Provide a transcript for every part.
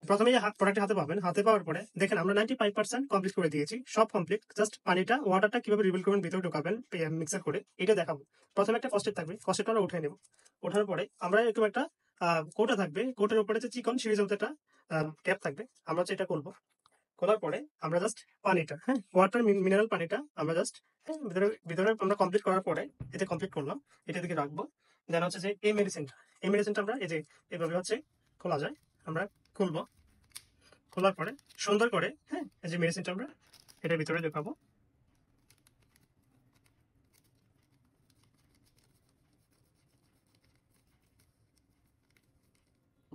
প্রথমে যে প্রোডাক্ট হাতে পাবেন, হাতে পাওয়ার পরে দেখেন আমরা 95% কমপ্লিট করে দিয়েছি, সব কমপ্লিট। জাস্ট পানিটা ওয়াটারটা কিভাবে রিভিল করবেন, ভিতরে ঢোকাবেন মিক্সার করে, এটা দেখাবো। প্রথমে একটা ফসফেট থাকবে, ফসফেটটা আমরা উঠে নেব। ওঠার পরে আমরা এরকম একটা কোটা থাকবে, কোটের উপরে যে চিকন সিরিজ মতো একটা ক্যাপ থাকবে, আমরা হচ্ছে এটা করবো। খোলার পরে আমরা জাস্ট পানিটা, হ্যাঁ, ওয়াটার মিনারেল পানিটা আমরা জাস্ট, হ্যাঁ, ভিতরে ভিতরে আমরা কমপ্লিট করার পরে এতে কমপ্লিট করলাম, এটা দিকে রাখবো। দেন হচ্ছে যে এই মেডিসিনটা আমরা এই যে এভাবে হচ্ছে খোলা যায়, আমরা খুলবো। খোলার পরে সুন্দর করে, হ্যাঁ, এই যে মেডিসিনটা আমরা এটার ভিতরে ঢোকাবো।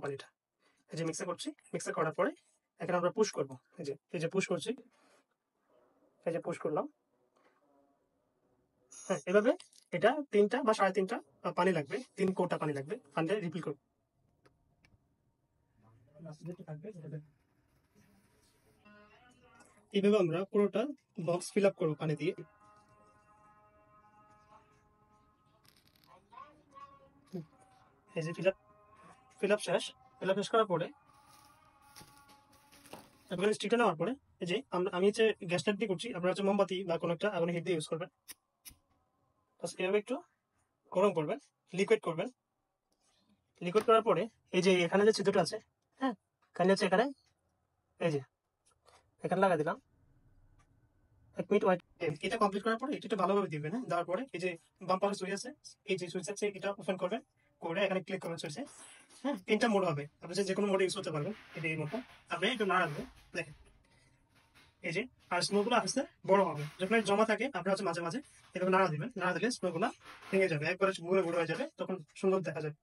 পানিটা এই যে মিক্সার করছি, মিক্সার করার পরে এখানে আমরা পুশ করবো, এই যে পুশ করছি, এই যে পুশ করলাম। হ্যাঁ, এভাবে এটা 3টা বা 3.5টা পানি লাগবে, 3 কোটা পানি লাগবে, পানিটা রিফিল করবো। এইভাবে আমরা পুরোটা বক্স ফিল আপ করবো পানি দিয়ে। এই যে ফিল আপ শেষ। ফিল আপ শেষ করার পরে এখানে স্টিকটা নেওয়ার পরে এই যে আমি হচ্ছে গ্যাস লাইট দিয়ে করছি, আপনারা হচ্ছে মোমবাতি বা কোনো একটা আগুনের হিট দিয়ে ইউজ করবেন। এভাবে একটু গরম করবেন, লিকুইড করবেন। লিকুইড করার পরে এই যে এখানে যে ছিদ্রটা আছে, হ্যাঁ, এখানে হচ্ছে এখানে এই যে এখানে লাগাই দিলাম। 1 মিনিট ওয়েট। এটা কমপ্লিট করার পরে এটা ভালোভাবে দিবেন, হ্যাঁ, দেওয়ার পরে এই যে বাম্পার সুইচ আছে, এই যে সুইচ আছে এটা ওপেন করবেন, করে এখানে ক্লিক করবেন সুইচে। হ্যাঁ, 3টা মোড হবে, আপনি যে কোনো মোডে ইউজ করতে পারবেন। এটা এই মোডটা আপনি একটু নাড়াবেন, দেখেন এই যে, আর স্নো গুলো আস্তে বড় হবে। যখন জমা থাকে আপনারা হচ্ছে মাঝে মাঝে এভাবে নাড়া দিবেন, নাড়া দিলে স্নো গুলা ভেঙে যাবে, একবারে গুঁড়ো গুঁড়ো হয়ে যাবে, তখন সুন্দর দেখা যাবে।